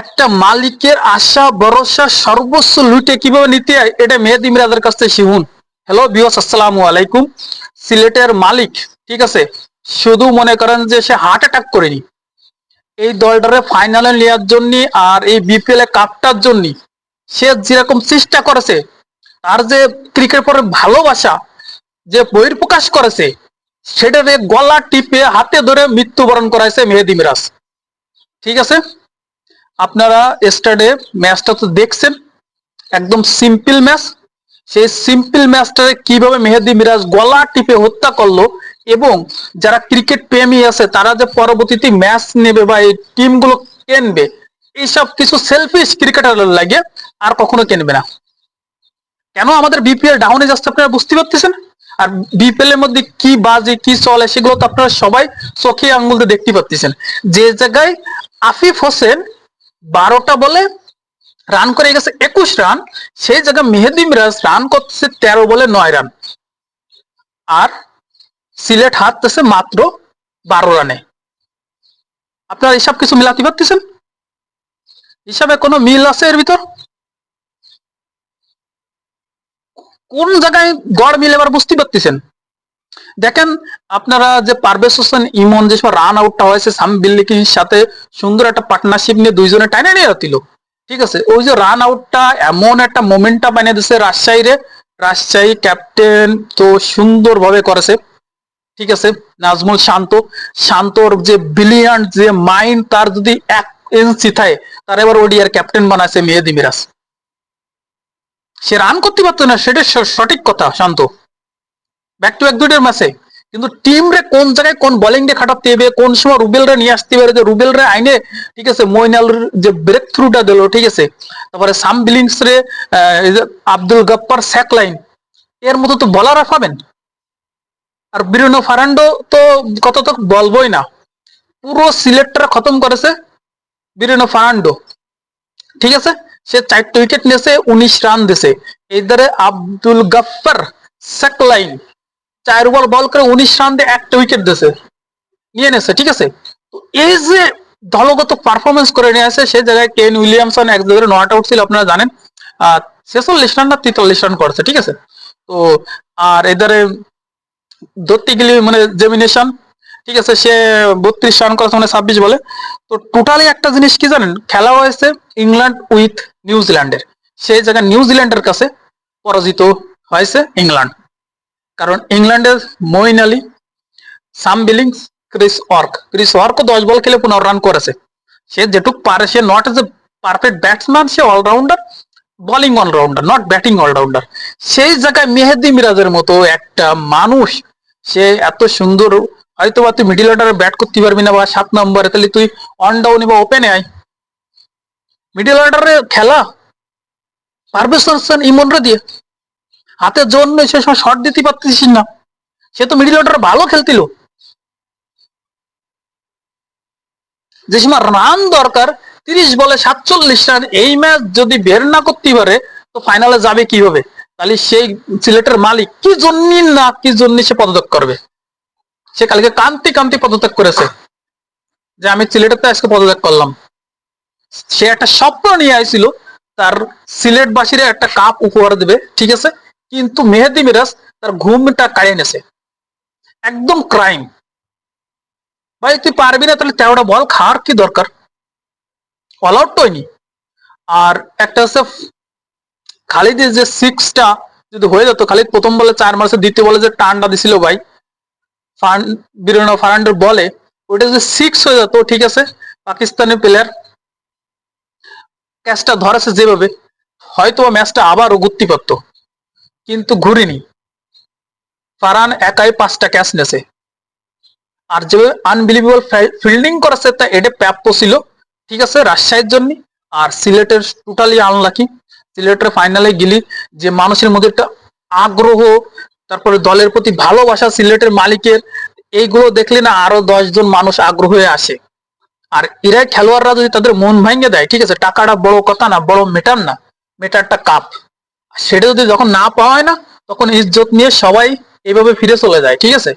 একটা মালিকের আশা ভরসা সর্বস্ব লুটে কিভাবে নিতে হয় এটা মেহেদী মিরাজের কাছ থেকে শিখুন। হ্যালো ভিউয়ার্স, আসসালামু আলাইকুম। সিলেটের মালিক, ঠিক আছে, শুধু মনে করেন যে সে হার্ট অ্যাটাক করেনি, এই দলটারে ফাইনালে নেওয়ার জন্য আর এই বিপিএল এ কাপটার জন্য সে যেরকম চেষ্টা করেছে, তার যে ক্রিকেট পরে ভালোবাসা যে বহির্প্রকাশ করেছে, সেটারে গলা টিপে হাতে ধরে মৃত্যুবরণ করাইছে মেহেদী মিরাজ। ঠিক আছে, আপনারা স্টাডে ম্যাচটা তো দেখছেন, একদম সিম্পল ম্যাচ। সেই সিম্পল ম্যাচটারে কিভাবে মেহেদী মিরাজ গলা টিপে হত্যা করলো, এবং যারা ক্রিকেট প্রেমী আছে তারা যে পরবর্তীতে ম্যাচ নেবে বা এই টিমগুলো কিনবে, এইসব কিছু সেলফিশ ক্রিকেটার লাগে আর কখনো কিনবে না। কেন আমাদের বিপিএল ডাউনে যাচ্ছে আপনারা বুঝতে পারতেছেন। আর বিপিএল এর মধ্যে কি বাজে কি চলে সেগুলো তো আপনারা সবাই চোখে আঙ্গুল দিয়ে দেখতে পাচ্ছেন। যে জায়গায় আফিফ হোসেন 12টা বলে রান করে গেছে 21 রান, সেই জায়গায় মেহেদী মিরাজ রান করতেছে 13 বলে 9 রান, আর সিলেট হারতেছে মাত্র 12 রানে। আপনারা এইসব কিছু মিলাতে পারতেছেন? হিসাবে কোনো মিল আছে এর ভিতর? কোন জায়গায় গড় মিল এবার বুঝতে পারতেছেন? দেখেন, আপনারা যে পারভেজ হোসেন ইমন যে সময় রান আউটটা হয়েছে সাম বিল্লিকির সাথে সুন্দর একটা পার্টনারশিপ নিয়ে দুইজনে টাইনা নিয়ে দিল, ঠিক আছে, ওই যে রান আউটটা এমন একটা মোমেন্টটা বানিয়ে দিচ্ছে রাজশাহীরে। রাজশাহী ক্যাপ্টেন তো সুন্দরভাবে করেছে, ঠিক আছে। নাজমুল শান্ত, শান্তর যে ব্রিলিয়ান্ট যে মাইন্ড, তার যদি 1 ইঞ্চি থাকে, তার এবার ওডিআর ক্যাপ্টেন বানাইছে মেহেদী মিরাজ। সে রান করতে পারতো না, সেটা সঠিক কথা। শান্ত ব্যাক টু ব্যাক দুইটার ম্যাচে, কিন্তু টিম রে কোন জায়গায় কোন বোলিং রে খাটাতে হবে, কোন সময় রুবেল রে নিয়ে আসতে পারে, যে রুবেল রে আইনে, ঠিক আছে, মইনাল যে ব্রেক থ্রুটা দিল, ঠিক আছে, তারপরে সাম বিলিংস রে আব্দুল গপ্পার স্যাক লাইন, এর মতো তো বলার পাবেন। আর ব্রুনো ফার্নান্ডো তো কত তো বলবোই না, পুরো সিলেক্টটা খতম করেছে ব্রুনো ফার্নান্ডো, ঠিক আছে। সে 4টা উইকেট নিয়েছে, 19 রান দিয়েছে। এইধারে আব্দুল গফফার স্যাকলাইন 4 বল বল করে 19 রান দিয়ে 1টা উইকেট দিয়েছে, নিয়ে নিয়েছে, ঠিক আছে। তো এই যে দলগত পারফরমেন্স করে নিয়ে আসে, সেই জায়গায় কেন উইলিয়ামসন এক জায়গায় নট আউট ছিল, আপনারা জানেন। 46 রান না 43 রান করেছে, ঠিক আছে। তো আর এধারে ধরতে গেলে মানে জেমিনেশন, ঠিক আছে, সে 32 রান করেছে মানে 26 বলে। তো টোটালি একটা জিনিস কি জানেন, খেলা হয়েছে ইংল্যান্ড উইথ নিউজিল্যান্ডের, সেই জায়গায় নিউজিল্যান্ডের কাছে পরাজিত হয়েছে ইংল্যান্ড। কারণ ইংল্যান্ডের Moeen Ali, Sam Billings, Chris ওয়ার্কও 10 বল খেলে 15 রান করেছে। সে যেটুক পারে, সে not as a perfect batsman, সে allrounder, bowling allrounder, not batting allrounder. সেই জায়গায় মেহেদী মিরাজের মতো একটা মানুষ, সে এত সুন্দর, হয়তো বা তুই মিডিল অর্ডারে ব্যাট করতে পারবি না বা 7 নম্বরে, তাহলে তুই অন ডাউনে বা ওপেনে আয়। মিডিল অর্ডারে খেলা পারভেজ হোসেন ইমনরে দিয়ে হাতে জোর নেই, সে সময় শট দিতে পারতেছিস না, সে তো মিডিল অর্ডারে ভালো খেলছিল। যে সময় রান দরকার, 30 বলে 47 রান, এই ম্যাচ যদি বের না করতে পারে তো ফাইনালে যাবে কিভাবে? তাহলে সেই সিলেটের মালিক কি জন্য না কি জন্য সে পদত্যাগ করবে? সে কালকে কান্তি কান্তি পদত্যাগ করেছে যে আমি সিলেটেতে আজকে পদত্যাগ করলাম। সে একটা স্বপ্ন নিয়ে আইছিল, তার সিলেটবাসীরা একটা কাপ উপহার দেবে, ঠিক আছে, কিন্তু মেহেদী মিরাজ তার ঘুমটা কাড়িয়ে নেছে, একদম ক্রাইম। ভাই তুই পারবি না, তাহলে 13টা বল খাওয়ার কি দরকার? অল আউট তো হয়নি। আর একটা হচ্ছে খালিদের যে 6টা যদি হয়ে যেত, খালিদ প্রথম বলে 4 মারছে, দ্বিতীয় বলে যে টানটা দিছিল ভাই বিরনো ফার্নান্ডোর বলে, ওইটা যদি 6 হয়ে যেত, ঠিক আছে, পাকিস্তানি প্লেয়ার ক্যাচটা ধরেছে যেভাবে, হয়তো ম্যাচটা আবারও ঘুরতে পারতো, কিন্তু ঘুরিনি। ফারহান একাই 5টা ক্যাচ নেছে, আর যেভাবে আনবিলিভেবল ফিল্ডিং করেছে তা এটা প্রাপ্য ছিল, ঠিক আছে, রাজশাহীর জন্য। আর সিলেটের টোটালি আনলাকি, সিলেটের ফাইনালে গেলি যে মানুষের মধ্যে একটা আগ্রহ, তারপরে দলের প্রতি ভালোবাসা সিলেটের মালিকের, এইগুলো দেখলে না আরো 10 জন মানুষ আগ্রহ হয়ে আসে। আর এরাই খেলোয়াড়রা যদি তাদের মন ভাঙে দেয়, ঠিক আছে, টাকাটা বড় কথা না, বড় মেটার না, মেটারটা কাপ, সেটা যদি যখন না পাওয়া হয় না, তখন ইজ্জত নিয়ে সবাই এইভাবে ফিরে চলে যায়, ঠিক আছে।